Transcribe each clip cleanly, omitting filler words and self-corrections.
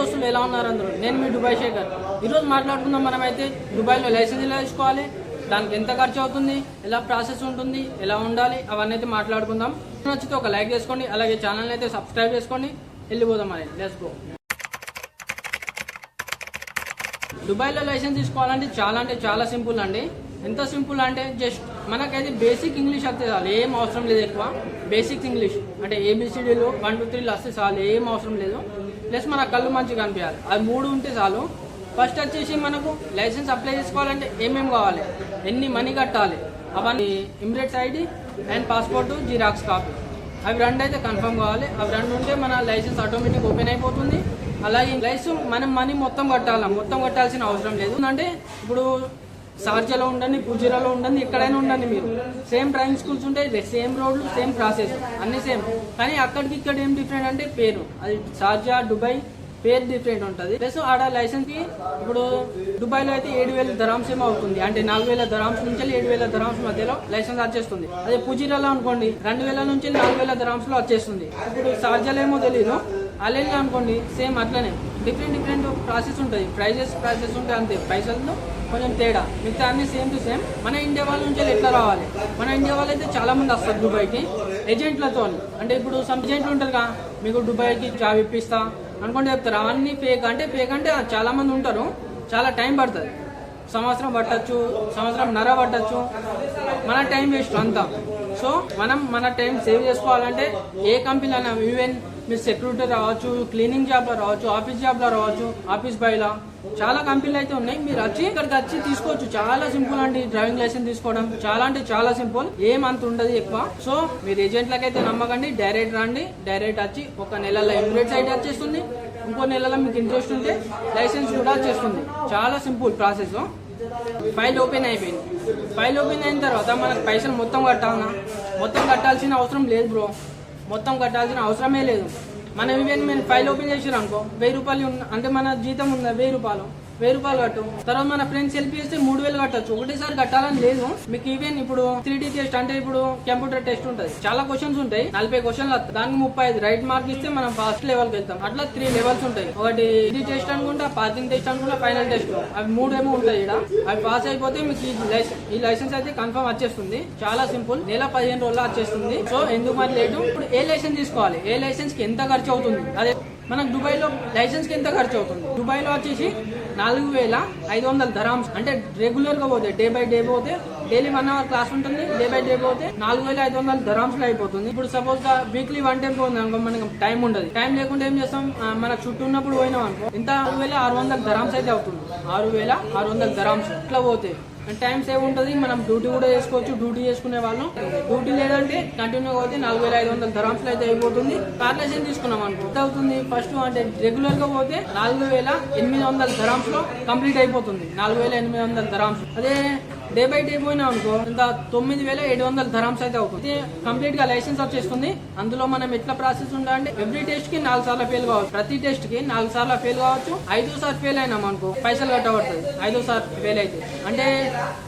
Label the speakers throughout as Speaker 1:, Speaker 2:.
Speaker 1: దోస్తులు ఎలా ఉన్నారు అందరూ? నేను మీ దుబాయ్ శేఖర్. ఈరోజు మాట్లాడుకుందాం మనమైతే దుబాయ్లో లైసెన్స్ ఎలా తీసుకోవాలి, దానికి ఎంత ఖర్చు అవుతుంది, ఎలా ప్రాసెస్ ఉంటుంది, ఎలా ఉండాలి, అవన్నీ అయితే మాట్లాడుకుందాం. నచ్చితే ఒక లైక్ చేసుకోండి, అలాగే ఛానల్ అయితే సబ్స్క్రైబ్ చేసుకోండి. వెళ్ళిపోదాం మరి, లెట్స్ గో. దుబాయ్లో లైసెన్స్ తీసుకోవాలంటే చాలా సింపుల్ అండి. ఎంత సింపుల్ అంటే జస్ట్ మనకైతే బేసిక్ ఇంగ్లీష్ వస్తే చాలు, ఏం అవసరం లేదు. ఎక్కువ బేసిక్ ఇంగ్లీష్ అంటే ఏబిసిడీలు 1 2 3 వస్తే చాలు, ఏం అవసరం లేదు. ప్లస్ మన కళ్ళు మంచిగా కనిపించాలి, అది 3 ఉంటే చాలు. ఫస్ట్ వచ్చేసి మనకు లైసెన్స్ అప్లై చేసుకోవాలంటే ఏమేమి కావాలి, ఎన్ని మనీ కట్టాలి, అవన్నీ Emirates ID and passport xerox copy, అవి 2 అయితే కన్ఫర్మ్ కావాలి. అవి 2 ఉంటే మన లైసెన్స్ ఆటోమేటిక్ ఓపెన్ అయిపోతుంది. అలాగే లైసెన్స్ మనం మనీ మొత్తం కట్టాల్సిన అవసరం లేదు. అంటే ఇప్పుడు షార్జాలో ఉండండి, ఫుజైరాలో ఉండండి, ఎక్కడైనా ఉండండి, మీరు సేమ్ డ్రైవింగ్ స్కూల్స్ ఉంటాయి, సేమ్ రోడ్లు, సేమ్ ప్రాసెస్, అన్ని సేమ్. కానీ అక్కడికి ఇక్కడ ఏం డిఫరెంట్ అంటే పేరు, అది షార్జా దుబాయ్ పేరు డిఫరెంట్ ఉంటుంది. ప్లస్ ఆడ లైసెన్స్ కి ఇప్పుడు దుబాయ్ లో అయితే 7,000 దరామ్స్ ఏమో అవుతుంది, అంటే 4,000 దరామ్స్ నుంచి 7,000 దరామ్స్ మధ్యలో లైసెన్స్ వచ్చేస్తుంది. అదే ఫుజైరాలో అనుకోండి 2,000 నుంచి 4,000 దరామ్స్ లో వచ్చేస్తుంది. ఇప్పుడు షార్జాలో ఏమో తెలియదు, అలెల్లో అనుకోండి సేమ్ అట్లనే డిఫరెంట్ ప్రాసెస్ ఉంటుంది, ప్రైజెస్ ఉంటాయి, అంతే. పైసలతో కొంచెం తేడా, మిగతా అన్ని సేమ్ టు సేమ్. మన ఇండియా వాళ్ళ నుంచి ఎట్లా రావాలి, మన ఇండియా వాళ్ళు అయితే చాలా మంది వస్తారు దుబాయ్కి ఏజెంట్లతో. అంటే ఇప్పుడు సమ్ ఏజెంట్లు ఉంటారు కదా, మీకు దుబాయ్కి జాబ్ ఇప్పిస్తా అనుకుంటే చెప్తారు, అవన్నీ ఫేక్ అంటే చాలా మంది ఉంటారు. చాలా టైం పడుతుంది, సంవత్సరం పట్టచ్చు, సంవత్సరంన్నర పట్టచ్చు, మన టైం వేస్ట్ అంతా. సో మనం మన టైం సేవ్ చేసుకోవాలంటే ఏ కంపెనీ అయినా, ఈవెన్ మీరు సెక్యూరిటీ రావచ్చు, క్లీనింగ్ జాబ్లో రావచ్చు, ఆఫీస్ జాబ్లో రావచ్చు, ఆఫీస్ బాయ్లా చాలా కంపెనీలు అయితే ఉన్నాయి. మీరు ఇక్కడికి వచ్చి తీసుకోవచ్చు. చాలా సింపుల్ అండి డ్రైవింగ్ లైసెన్స్ తీసుకోవడం, చాలా అంటే చాలా సింపుల్, ఏమంత ఉండదు ఎక్కువ. సో మీరు ఏజెంట్లకైతే నమ్మకండి, డైరెక్ట్ రండి. డైరెక్ట్ వచ్చి 1 నెలలో ఎమిరేట్స్ ఐడి వచ్చేస్తుంది, ఇంకో నెలలో మీకు ఇంట్రెస్ట్ ఉంటే లైసెన్స్ కూడా వచ్చేస్తుంది. చాలా సింపుల్ ప్రాసెస్. ఫైల్ ఓపెన్ అయిపోయింది. ఫైల్ ఓపెన్ అయిన తర్వాత మనకు పైసలు మొత్తం కట్టాల్సిన అవసరం లేదు బ్రో, మొత్తం కట్టాల్సిన అవసరమే లేదు. మనం ఈవెన్ మీరు ఫైల్ ఓపెన్ చేసారు అనుకో, 1000 రూపాయలు అంటే మన జీతం ఉందా 1000 రూపాయలు కట్టు. తర్వాత మన ఫ్రెండ్స్ హెల్ప్ చేస్తే 3,000 కట్టచ్చు. ఒకటేసారి కట్టాలని లేదు మీకు. ఈవెన్ ఇప్పుడు 3D టెస్ట్ అంటే ఇప్పుడు కంప్యూటర్ టెస్ట్ ఉంటుంది, చాలా క్వశ్చన్స్ ఉంటాయి, 40 క్వశ్చన్లు వస్తాయి, దానికి 35 రైట్ మార్క్ ఇస్తే మనం ఫస్ట్ లెవెల్కి వెళ్తాం. అట్లా 3 లెవెల్స్ ఉంటాయి. ఒకటి 3D టెస్ట్ అనుకుంటా, పార్కింగ్ టెస్ట్ అనుకుంటా, ఫైనల్ టెస్ట్, అవి 3 ఏమో ఉంటాయి. ఇక్కడ అవి పాస్ అయిపోతే మీకు ఈ లైసెన్స్ అయితే కన్ఫర్మ్ వచ్చేస్తుంది. చాలా సింపుల్, నెల 15 రోజుల్లో వచ్చేస్తుంది. సో ఎందుకు మరి లేటు. ఇప్పుడు ఏ లైసెన్స్ తీసుకోవాలి, ఏ లైసెన్స్ కి ఎంత ఖర్చు అవుతుంది, అదే మనకు దుబాయ్ లో లైసెన్స్ కి ఎంత ఖర్చు అవుతుంది. దుబాయ్ లో వచ్చేసి 4,500 దరామ్స్, అంటే రెగ్యులర్ గా పోతే డే బై డే పోతే డైలీ 1 అవర్ క్లాస్ ఉంటుంది, డే బై డే పోతే 4,500 దరామ్స్ లో అయిపోతుంది. ఇప్పుడు సపోజ్ గా వీక్లీ 1 టైం పోతుంది అనుకో, మనకి టైం ఉండదు. టైం లేకుండా ఏం చేస్తాం, మన చుట్టూ ఉన్నప్పుడు పోయినాం అనుకో, ఇంత 6,600 దరామ్స్ అయితే అవుతుంది. 6,600 దరామ్స్ ఇట్లా పోతే టైం సేవ్ ఉంటుంది. మనం డ్యూటీ కూడా చేసుకోవచ్చు, డ్యూటీ చేసుకునే వాళ్ళం. డ్యూటీ లేదంటే కంటిన్యూగా పోతే 4,500 దరామ్స్ అయితే అయిపోతుంది. కార్ లైసెన్స్ తీసుకున్నాం అనుకో, ఎంత అవుతుంది, ఫస్ట్ అంటే రెగ్యులర్ గా పోతే 4,800 దరామ్స్ లో కంప్లీట్ అయిపోతుంది. 4,800 దరామ్స్. అదే డే బై డే పోయినా అనుకో, ఇంత 9,700 దరామ్స్ అయితే అవుతుంది. కంప్లీట్ గా లైసెన్స్ వచ్చేస్తుంది. అందులో మనం ఎట్లా ప్రాసెస్ ఉండాలంటే ఎవ్రీ టెస్ట్ కి 4 సార్లు ఫెయిల్ కావచ్చు, ప్రతి టెస్ట్ కి 4 సార్లు ఫెయిల్ కావచ్చు. 5వ సారి ఫెయిల్ అయినాం అనుకో పైసలు కట్టబడుతుంది. 5వ సారి ఫెయిల్ అయితే అంటే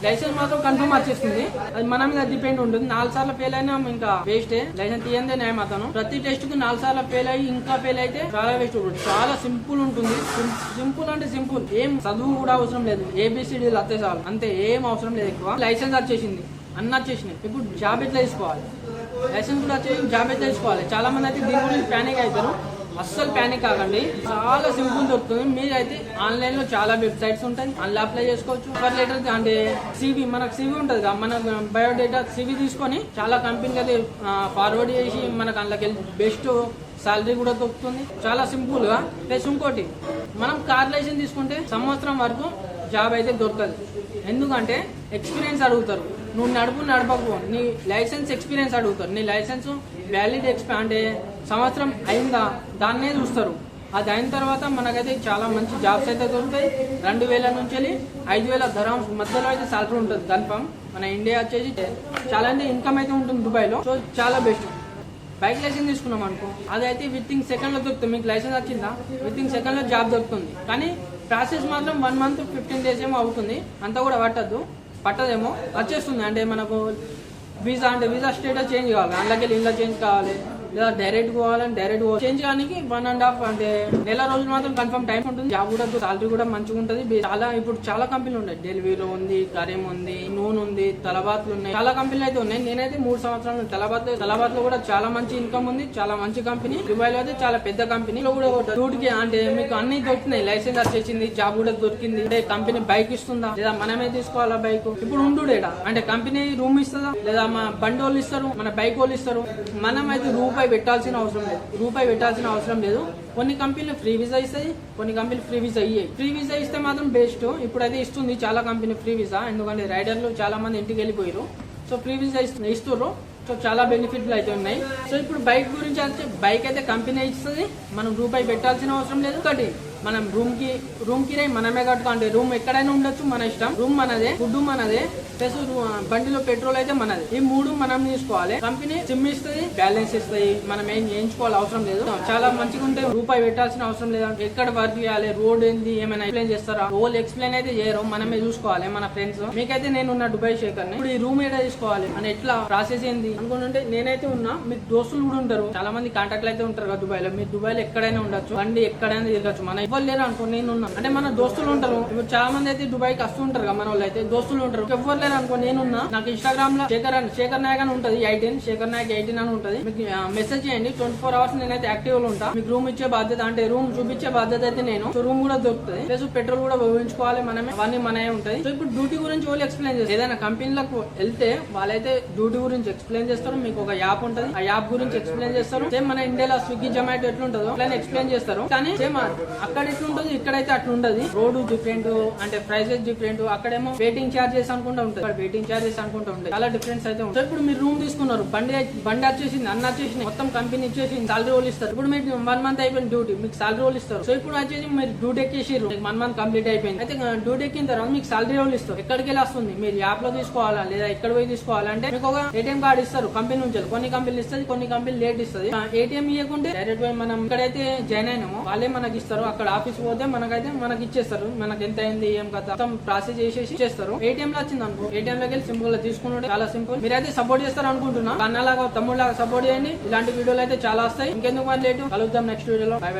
Speaker 1: లైసెన్స్ మాత్రం కన్ఫర్మ్ వచ్చేస్తుంది. అది మన మీద డిపెండ్ ఉంటుంది. 4 సార్లు ఫెయిల్ అయినా ఇంకా వేస్టే, లైసెన్స్ తీయందే న్యాయం అతను. ప్రతి టెస్ట్ కి 4 సార్లు ఫెయిల్ అయ్యి ఇంకా ఫెయిల్ అయితే చాలా వేస్ట్. చాలా సింపుల్ ఉంటుంది, సింపుల్ అంటే సింపుల్, ఏం చదువు కూడా అవసరం లేదు, ABCDలు అత్తే చాలు, అంతే, ఏం అవసరం లేదు ఎక్కువ. లైసెన్స్ వచ్చేసింది, అన్ని వచ్చేసినాయి. ఇప్పుడు జాబ్ ఎట్లా తీసుకోవాలి, లైసెన్స్ కూడా వచ్చేసి జాబ్ ఎట్లా తీసుకోవాలి. చాలా మంది అయితే దీని గురించి ప్యానిక్ అవుతారు. అస్సలు ప్యానిక్ కాకండి, చాలా సింపుల్ దొరుకుతుంది. మీరైతే ఆన్లైన్ లో చాలా వెబ్సైట్స్ ఉంటాయి, అందులో అప్లై చేసుకోవచ్చు. ఆఫర్ లెటర్ అంటే మనకు CV ఉంటుంది కదా, మన బయోడేటా CV తీసుకొని చాలా కంపెనీకి అయితే ఫార్వర్డ్ చేసి మనకు అందులోకి బెస్ట్ సాలరీ కూడా దొరుకుతుంది. చాలా సింపుల్ గా. ప్లస్ ఇంకోటి, మనం కార్ లైసెన్స్ తీసుకుంటే సంవత్సరం వరకు జాబ్ అయితే దొరకదు. ఎందుకంటే ఎక్స్పీరియన్స్ అడుగుతారు, నువ్వు నడపకు, నీ లైసెన్స్ ఎక్స్పీరియన్స్ అడుగుతారు. నీ లైసెన్స్ వ్యాలిడ్ అంటే సంవత్సరం అయిందా, దాన్నే చూస్తారు. అది అయిన తర్వాత మనకైతే చాలా మంచి జాబ్స్ అయితే దొరుకుతాయి. 2,000 నుంచి 5,000 దరామ్స్ మధ్యలో అయితే సాలరీ ఉంటుంది కన్ఫర్మ్. మన ఇండియా వచ్చేసి చాలా అంటే ఇన్కమ్ అయితే ఉంటుంది దుబాయ్లో. సో చాలా బెస్ట్. బైక్ లైసెన్స్ తీసుకున్నాం అనుకో, అదైతే విత్ ఇన్ సెకండ్ లో దొరుకుతుంది. మీకు లైసెన్స్ వచ్చిందా, విత్ ఇన్ సెకండ్ లో జాబ్ దొరుకుతుంది. కానీ ప్రాసెస్ మాత్రం 1 మంత్ 15 days ఏమో అవుతుంది, అంతా కూడా పట్టదేమో, వచ్చేస్తుంది. అంటే మనకు వీసా స్టేటస్ చేంజ్ కావాలి, అందులోకి ఇల్లు చేంజ్ కావాలి, లేదా డైరెక్ట్ పోవాలని డైరెక్ట్ చేంజ్ చేయడానికి 1.5 అంటే నెల రోజులు మాత్రం కన్ఫర్మ్ టైం ఉంటుంది. జాబ్ కూడా సాలరీ కూడా మంచిగా ఉంటుంది. చాలా ఇప్పుడు చాలా కంపెనీలు ఉన్నాయి. డెలివరీలో ఉంది, కరీం ఉంది, నూనె ఉంది, తలబాత్లు ఉన్నాయి, చాలా కంపెనీలు అయితే ఉన్నాయి. నేనైతే 3 సంవత్సరాలు తలబాత్ లో కూడా చాలా మంచి ఇన్కమ్ ఉంది. చాలా మంచి కంపెనీ. దుబాయ్ లో అయితే చాలా పెద్ద కంపెనీ. కూడా డ్యూటీకి అంటే మీకు అన్ని దొరుకుతున్నాయి. లైసెన్స్ వచ్చేసింది, జాబ్ కూడా దొరికింది. అంటే కంపెనీ బైక్ ఇస్తుందా లేదా మనమే తీసుకోవాలా బైక్? ఇప్పుడు ఉండుడేడా అంటే కంపెనీ రూమ్ ఇస్తుందా లేదా మా బండి వాళ్ళు ఇస్తారు, మన బైక్ వాళ్ళు ఇస్తారు. మనం అయితే రూపాయి పెట్టాల్సిన అవసరం లేదు. కొన్ని కంపెనీలు ఫ్రీ వీసా ఇస్తాయి, కొన్ని కంపెనీలు ఫ్రీ వీసా ఇయ్యాయి. ఫ్రీ వీసా ఇస్తే మాత్రం బెస్ట్. ఇప్పుడైతే ఇస్తుంది చాలా కంపెనీ ఫ్రీ వీసా. ఎందుకంటే రైడర్లు చాలా మంది ఇంటికి వెళ్ళిపోయారు. సో ఫ్రీ వీసా ఇస్తున్నారు. సో చాలా బెనిఫిట్లు అయితే ఉన్నాయి. సో ఇప్పుడు బైక్ గురించి అంటే బైక్ అయితే కంపెనీ ఇస్తుంది, మనం రూపాయి పెట్టాల్సిన అవసరం లేదు. ఒకటి మనం రూమ్ కిరాయి మనమే కట్టుకో. అంటే రూమ్ ఎక్కడైనా ఉండొచ్చు, మన ఇష్టం. రూమ్ మనదే, ఫుడ్ మనదే, ప్లస్ బండిలో పెట్రోల్ అయితే మనది. ఈ 3 మనం తీసుకోవాలి. కంపెనీ సిమ్ ఇస్తుంది, బ్యాలెన్స్ ఇస్తాయి, మనం ఏం చేయించుకోవాలి అవసరం లేదు. చాలా మంచిగా ఉంటే రూపాయి పెట్టాల్సిన అవసరం లేదు. ఎక్కడ వర్క్ చేయాలి, రోడ్ ఏంది, ఏమైనా ఎక్స్ప్లెయిన్ చేస్తారా? హోల్ ఎక్స్ప్లెయిన్ అయితే చేయరు, మనమే చూసుకోవాలి. మన ఫ్రెండ్స్ మీకైతే నేనున్న దుబాయ్ శేఖర్ ఇప్పుడు ఈ రూమ్ ఏడా తీసుకోవాలి అని ఎట్లా ప్రాసెస్ ఏంది అనుకుంటుంటే నేనైతే ఉన్నా. మీకు దోస్తులు కూడా ఉంటారు, చాలా మంది కాంటాక్ట్లు అయితే ఉంటారు కదా దుబాయ్ లో. మీరు దుబాయ్ లో ఎక్కడైనా ఉండొచ్చు, బండి ఎక్కడైనా తిరగచ్చు. మన ఎవరు లేరు అనుకో, నేనున్నా అంటే మన దోస్తులు ఉంటారు. ఇప్పుడు చాలా మంది అయితే దుబాయ్ కి వస్తూ ఉంటారు కదా, మన వాళ్ళు అయితే దోస్తులు ఉంటారు. ఎవరు లేరు అనుకో, నేనున్నా. నాకు ఇన్స్టాగ్రామ్ లో శేఖర్ నాయక్ అని ఉంటది, 18 శేఖర్ నాయక్ 18 అని ఉంటది. మీకు మెసేజ్ చేయండి. 24 hours నేనైతే యాక్టివ్ లో ఉంటా. మీకు రూమ్ ఇచ్చే బాధ్యత అంటే రూమ్ చూపించే బాధ్యత అయితే నేను. సో రూమ్ కూడా దొరుకుతుంది, ప్లస్ పెట్రోల్ కూడా ఉపయోగించుకోవాలి మనమే. అవన్నీ మనమే ఉంటాయి. సో ఇప్పుడు డ్యూటీ గురించి వాళ్ళు ఎక్స్ప్లెయిన్ చేస్తారు. ఏదైనా కంపెనీలకు వెళ్తే వాళ్ళైతే డ్యూటీ గురించి ఎక్స్ప్లెయిన్ చేస్తారు. మీకు ఒక యాప్ ఉంటది, ఆ యాప్ గురించి ఎక్స్ప్లెయిన్ చేస్తారు. సేమ్ మన ఇండియాలో స్విగ్గీ జొమాటో ఎట్లుంటుందో అట్లా ఎక్స్ప్లెయిన్ చేస్తారు. కానీ సేమ్ అక్కడ ఎట్లుంటుంది, ఇక్కడైతే అట్లా ఉండదు. రోడ్ డిఫరెంట్, అంటే ప్రైసెస్ డిఫరెంట్. అక్కడేమో వెయిటింగ్ చార్జెస్ అనుకుంటా ఉంటుంది, అక్కడ వెయిటింగ్ చార్జెస్ అనుకుంటా ఉంటాయి. చాలా డిఫరెన్స్ అయితే ఉంటుంది. ఇప్పుడు మీరు రూమ్ తీసుకున్నారు, బండి వచ్చేసింది, అన్న వచ్చేసింది, మొత్తం కంపెనీ ఇచ్చేసింది, సాలరీ రోల్ ఇస్తారు. ఇప్పుడు మీకు 1 month అయిపోయింది డ్యూటీ, మీకు సాలరీ రోల్ ఇస్తారు. సో ఇప్పుడు వచ్చేసి మీరు డ్యూటీ ఎక్కేసారు, 1 month కంప్లీట్ అయిపోయింది. అయితే డ్యూటీ ఎక్కిన తర్వాత మీకు సాలరీ రోల్ ఇస్తారు. ఎక్కడికి వెళ్ళి వస్తుంది, మీరు యాప్ లో తీసుకోవాలా లేదా ఎక్కడ పోయి తీసుకోవాలంటే మీకు ఒక ఏటీఎం కార్డు ఇస్తారు కంపెనీ నుంచి. కొన్ని కంపెనీలు ఇస్తుంది, కొన్ని కంపెనీలు లేట్ ఇస్తుంది. ఏటీఎం ఇవ్వకుంటే డైరెక్ట్ పోయి మనం ఇక్కడైతే జాయిన్ అయినామో వాళ్ళే మనకి ఇస్తారు. అక్కడ ఆఫీస్ పోతే మనకి ఇచ్చేస్తారు. మనకి ఎంత అయింది ఏం కదా మొత్తం ప్రాసెస్ చేసేసి ఇచ్చేస్తారు. ఏటీఎం లో వచ్చింది అనుకో, ఏటీఎం లోకి వెళ్ళి సింపుల్ గా తీసుకుంటే చాలా సింపుల్. మీరైతే సపోర్ట్ చేస్తారు అనుకుంటున్నా. అన్నలాగా తమ్ముడు లాగా సపోర్ట్ చేయండి. ఇలాంటి వీడియోలు అయితే చాలా వస్తాయి. ఇంకెందుకు మరి లేటు, కలుద్దాం నెక్స్ట్ వీడియోలో. By by.